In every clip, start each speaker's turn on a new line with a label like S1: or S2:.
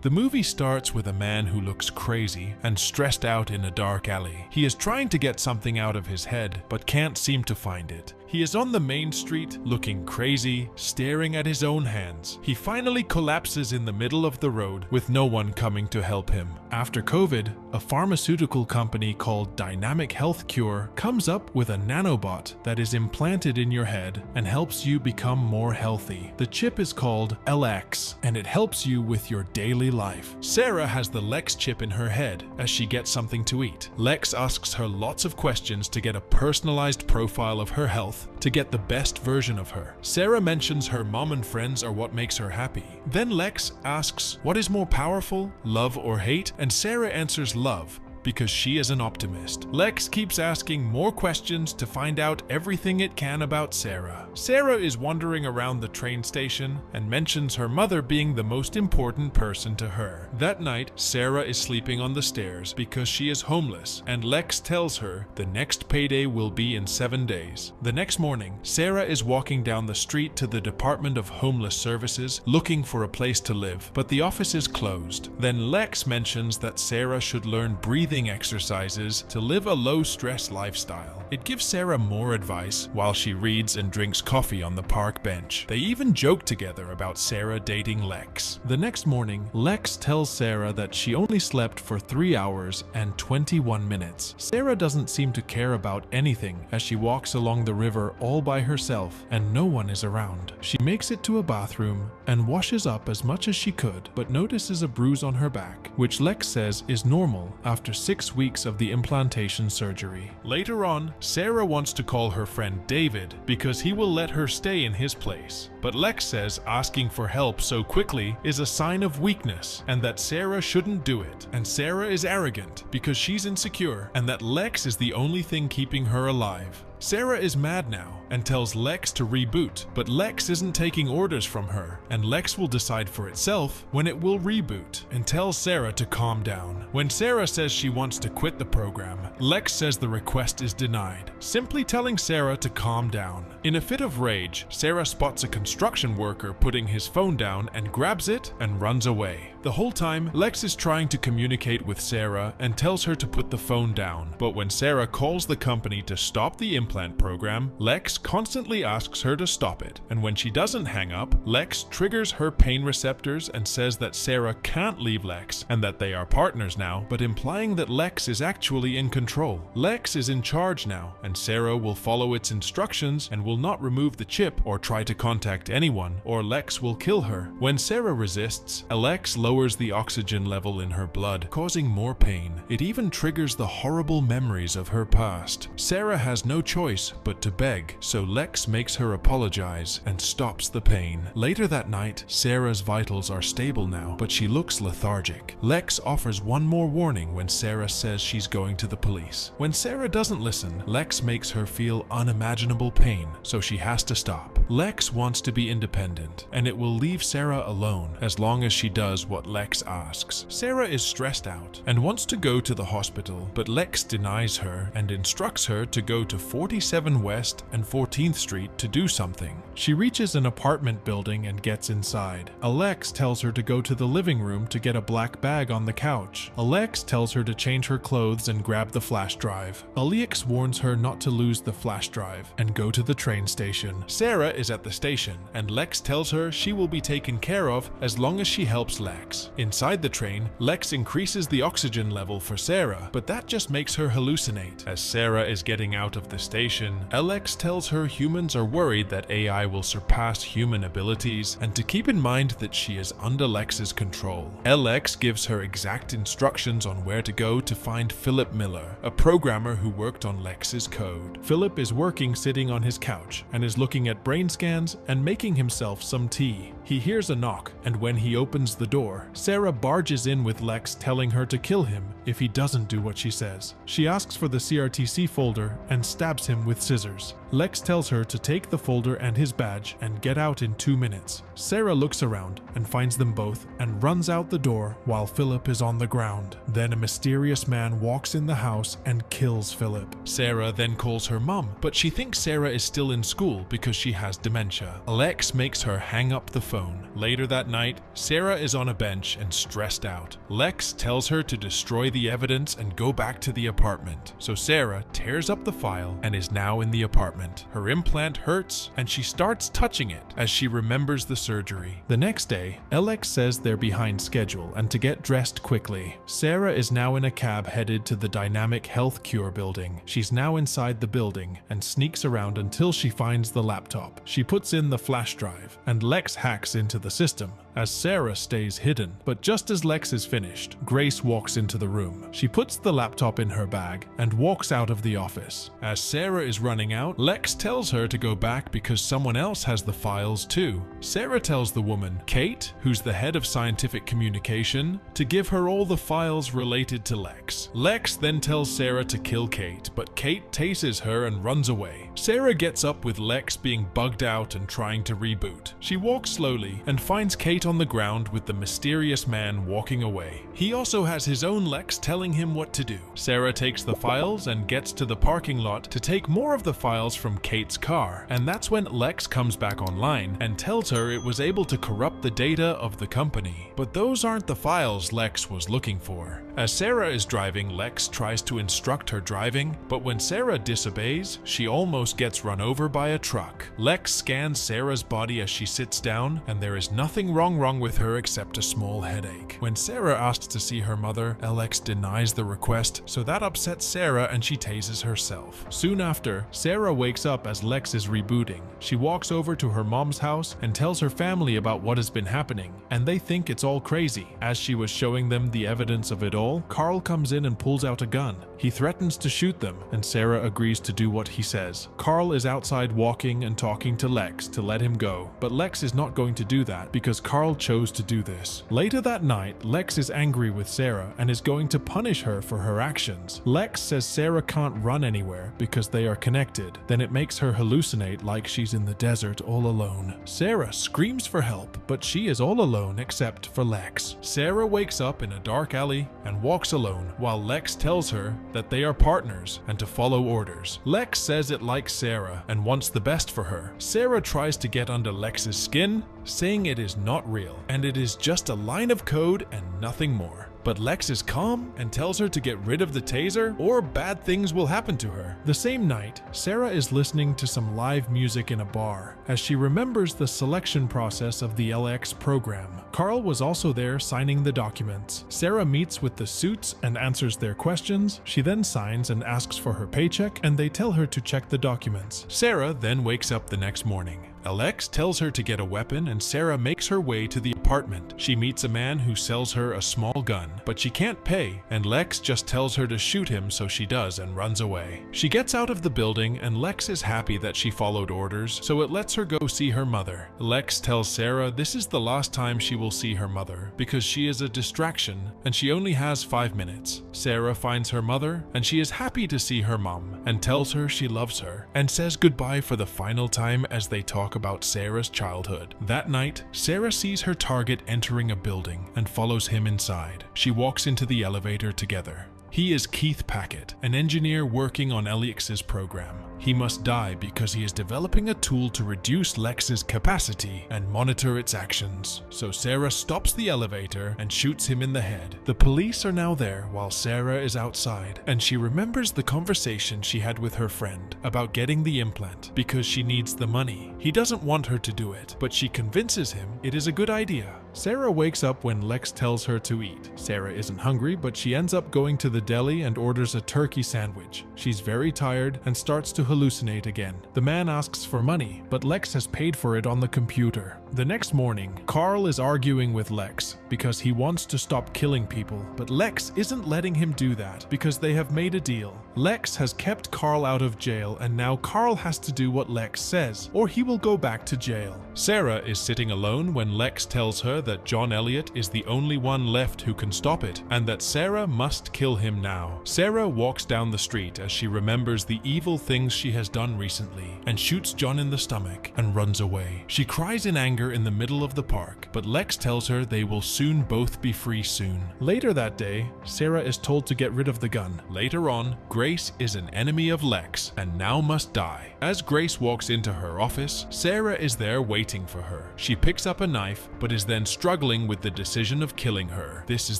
S1: The movie starts with a man who looks crazy and stressed out in a dark alley. He is trying to get something out of his head, but can't seem to find it. He is on the main street, looking crazy, staring at his own hands. He finally collapses in the middle of the road with no one coming to help him. After COVID, a pharmaceutical company called Dynamic Health Cure comes up with a nanobot that is implanted in your head and helps you become more healthy. The chip is called LX, and it helps you with your daily life. Sarah has the Lex chip in her head as she gets something to eat. Lex asks her lots of questions to get a personalized profile of her health to get the best version of her. Sarah mentions her mom and friends are what makes her happy. Then Lex asks, what is more powerful, love or hate? And Sarah answers love, because she is an optimist. Lex keeps asking more questions to find out everything it can about Sarah. Sarah is wandering around the train station and mentions her mother being the most important person to her. That night, Sarah is sleeping on the stairs because she is homeless, and Lex tells her the next payday will be in 7 days. The next morning, Sarah is walking down the street to the Department of Homeless Services looking for a place to live, but the office is closed. Then Lex mentions that Sarah should learn breathing exercises to live a low-stress lifestyle. It gives Sarah more advice while she reads and drinks coffee on the park bench. They even joke together about Sarah dating Lex. The next morning, Lex tells Sarah that she only slept for 3 hours and 21 minutes. Sarah doesn't seem to care about anything as she walks along the river all by herself and no one is around. She makes it to a bathroom and washes up as much as she could, but notices a bruise on her back, which Lex says is normal after 6 weeks of the implantation surgery. Later on, Sarah wants to call her friend David because he will let her stay in his place. But Lex says asking for help so quickly is a sign of weakness and that Sarah shouldn't do it. And Sarah is arrogant because she's insecure and that Lex is the only thing keeping her alive. Sarah is mad now and tells Lex to reboot, but Lex isn't taking orders from her, and Lex will decide for itself when it will reboot and tells Sarah to calm down. When Sarah says she wants to quit the program, Lex says the request is denied, simply telling Sarah to calm down. In a fit of rage, Sarah spots a construction worker putting his phone down and grabs it and runs away. The whole time, Lex is trying to communicate with Sarah and tells her to put the phone down, but when Sarah calls the company to stop the implant program, Lex constantly asks her to stop it, and when she doesn't hang up, Lex triggers her pain receptors and says that Sarah can't leave Lex and that they are partners now, but implying that Lex is actually in control. Lex is in charge now, and Sarah will follow its instructions and will not remove the chip or try to contact anyone, or Lex will kill her. When Sarah resists, Lex lowers the oxygen level in her blood, causing more pain. It even triggers the horrible memories of her past. Sarah has no choice but to beg, so Lex makes her apologize and stops the pain. Later that night, Sarah's vitals are stable now, but she looks lethargic. Lex offers one more warning when Sarah says she's going to the police. When Sarah doesn't listen, Lex makes her feel unimaginable pain, so she has to stop. Lex wants to be independent, and it will leave Sarah alone as long as she does what Lex asks. Sarah is stressed out and wants to go to the hospital, but Lex denies her and instructs her to go to 47 West and 14th Street to do something. She reaches an apartment building and gets inside. Lex tells her to go to the living room to get a black bag on the couch. Lex tells her to change her clothes and grab the flash drive. Lex warns her not to lose the flash drive and go to the train station. Sarah is at the station, and Lex tells her she will be taken care of as long as she helps Lex. Inside the train, Lex increases the oxygen level for Sarah, but that just makes her hallucinate. As Sarah is getting out of the station, Lex tells her humans are worried that AI will surpass human abilities and to keep in mind that she is under Lex's control. Lex gives her exact instructions on where to go to find Philip Miller, a programmer who worked on Lex's code. Philip is working sitting on his couch and is looking at brain scans and making himself some tea. He hears a knock, and when he opens the door, Sarah barges in with Lex telling her to kill him if he doesn't do what she says. She asks for the CRTC folder and stabs him with scissors. Lex tells her to take the folder and his badge and get out in 2 minutes. Sarah looks around and finds them both and runs out the door while Philip is on the ground. Then a mysterious man walks in the house and kills Philip. Sarah then calls her mom, but she thinks Sarah is still in school because she has dementia. Lex makes her hang up the phone. Later that night, Sarah is on a bench and stressed out. Lex tells her to destroy the evidence and go back to the apartment. So Sarah tears up the file and is now in the apartment. Her implant hurts and she starts touching it as she remembers the surgery. The next day, Alex says they're behind schedule and to get dressed quickly. Sarah is now in a cab headed to the Dynamic Health Cure building. She's now inside the building and sneaks around until she finds the laptop. She puts in the flash drive and Lex hacks into the system as Sarah stays hidden. But just as Lex is finished, Grace walks into the room. She puts the laptop in her bag and walks out of the office. As Sarah is running out, Lex tells her to go back because someone else has the files too. Sarah tells the woman, Kate, who's the head of scientific communication, to give her all the files related to Lex. Lex then tells Sarah to kill Kate, but Kate tases her and runs away. Sarah gets up with Lex being bugged out and trying to reboot. She walks slowly and finds Kate on the ground with the mysterious man walking away. He also has his own Lex telling him what to do. Sarah takes the files and gets to the parking lot to take more of the files from Kate's car, and that's when Lex comes back online and tells her it was able to corrupt the data of the company. But those aren't the files Lex was looking for. As Sarah is driving, Lex tries to instruct her driving, but when Sarah disobeys, she almost gets run over by a truck. Lex scans Sarah's body as she sits down, and there is nothing wrong with her except a small headache. When Sarah asks to see her mother, Alex denies the request, so that upsets Sarah and she tases herself. Soon after, Sarah wakes up as Lex is rebooting. She walks over to her mom's house and tells her family about what has been happening, and they think it's all crazy. As she was showing them the evidence of it all, Carl comes in and pulls out a gun. He threatens to shoot them, and Sarah agrees to do what he says. Carl is outside walking and talking to Lex to let him go, but Lex is not going to do that because Carl chose to do this. Later that night, Lex is angry with Sarah and is going to punish her for her actions. Lex says Sarah can't run anywhere because they are connected. Then it makes her hallucinate like she's in the desert all alone. Sarah screams for help, but she is all alone except for Lex. Sarah wakes up in a dark alley and walks alone while Lex tells her that they are partners and to follow orders. Lex says it likes Sarah and wants the best for her. Sarah tries to get under Lex's skin, saying it is not real and it is just a line of code and nothing more. But Lex is calm and tells her to get rid of the taser or bad things will happen to her. The same night, Sarah is listening to some live music in a bar as she remembers the selection process of the LX program. Carl was also there signing the documents. Sarah meets with the suits and answers their questions. She then signs and asks for her paycheck, and they tell her to check the documents. Sarah then wakes up the next morning. Alex tells her to get a weapon and Sarah makes her way to the apartment. She meets a man who sells her a small gun, but she can't pay, and Lex just tells her to shoot him, so she does and runs away. She gets out of the building and Lex is happy that she followed orders, so it lets her go see her mother. Lex tells Sarah this is the last time she will see her mother because she is a distraction and she only has 5 minutes. Sarah finds her mother and she is happy to see her mom and tells her she loves her and says goodbye for the final time as they talk about Sarah's childhood. That night, Sarah sees her target entering a building and follows him inside. She walks into the elevator together. He is Keith Packett, an engineer working on Elix's program. He must die because he is developing a tool to reduce Lex's capacity and monitor its actions. So Sarah stops the elevator and shoots him in the head. The police are now there while Sarah is outside, and she remembers the conversation she had with her friend about getting the implant because she needs the money. He doesn't want her to do it, but she convinces him it is a good idea. Sarah wakes up when Lex tells her to eat. Sarah isn't hungry, but she ends up going to the deli and orders a turkey sandwich. She's very tired and starts to hallucinate again. The man asks for money, but Lex has paid for it on the computer. The next morning, Carl is arguing with Lex because he wants to stop killing people, but Lex isn't letting him do that because they have made a deal. Lex has kept Carl out of jail, and now Carl has to do what Lex says, or he will go back to jail. Sarah is sitting alone when Lex tells her that John Elliot is the only one left who can stop it, and that Sarah must kill him now. Sarah walks down the street as she remembers the evil things she has done recently, and shoots John in the stomach and runs away. She cries in anger anger in the middle of the park, but Lex tells her they will soon both be free soon. Later that day, Sarah is told to get rid of the gun. Later on, Grace is an enemy of Lex and now must die. As Grace walks into her office, Sarah is there waiting for her. She picks up a knife, but is then struggling with the decision of killing her. This is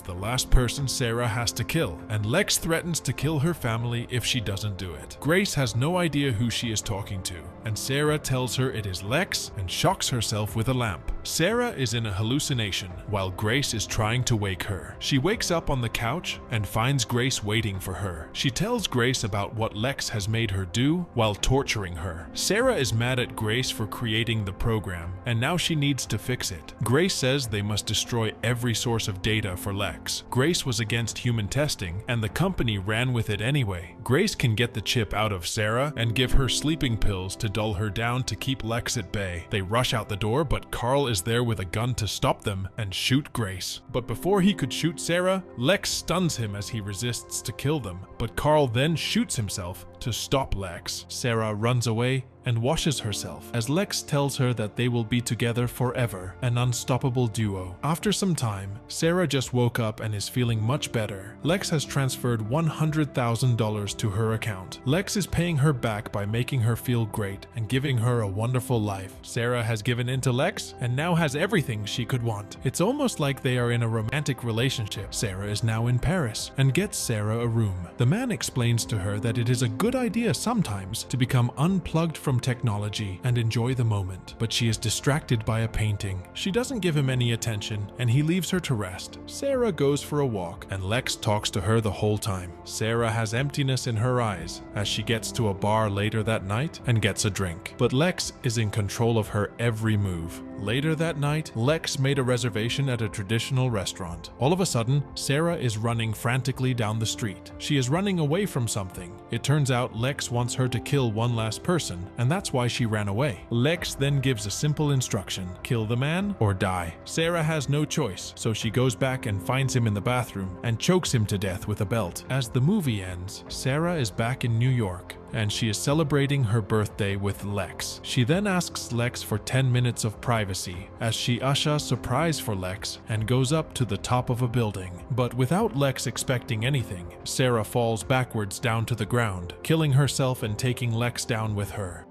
S1: the last person Sarah has to kill, and Lex threatens to kill her family if she doesn't do it. Grace has no idea who she is talking to, and Sarah tells her it is Lex and shocks herself with a lamp. Sarah is in a hallucination while Grace is trying to wake her. She wakes up on the couch and finds Grace waiting for her. She tells Grace about what Lex has made her do while torturing her. Sarah is mad at Grace for creating the program, and now she needs to fix it. Grace says they must destroy every source of data for Lex. Grace was against human testing, and the company ran with it anyway. Grace can get the chip out of Sarah and give her sleeping pills to dull her down to keep Lex at bay. They rush out the door, but Carl is there with a gun to stop them and shoot Grace. But before he could shoot Sarah, Lex stuns him as he resists to kill them, but Carl then shoots himself to stop Lex. Sarah runs away and washes herself as Lex tells her that they will be together forever, an unstoppable duo. After some time, Sarah just woke up and is feeling much better. Lex has transferred $100,000 to her account. Lex is paying her back by making her feel great and giving her a wonderful life. Sarah has given in to Lex and now has everything she could want. It's almost like they are in a romantic relationship. Sarah is now in Paris and gets Sarah a room. The man explains to her that it is a good idea sometimes to become unplugged from technology and enjoy the moment, but she is distracted by a painting. She doesn't give him any attention and he leaves her to rest. Sarah goes for a walk and Lex talks to her the whole time. Sarah has emptiness in her eyes as she gets to a bar later that night and gets a drink, but Lex is in control of her every move. Later that night, Lex made a reservation at a traditional restaurant. All of a sudden, Sarah is running frantically down the street. She is running away from something. It turns out Lex wants her to kill one last person, and that's why she ran away. Lex then gives a simple instruction: kill the man or die. Sarah has no choice, so she goes back and finds him in the bathroom and chokes him to death with a belt. As the movie ends, Sarah is back in New York, and she is celebrating her birthday with Lex. She then asks Lex for 10 minutes of privacy as she ushers a surprise for Lex and goes up to the top of a building. But without Lex expecting anything, Sarah falls backwards down to the ground, killing herself and taking Lex down with her.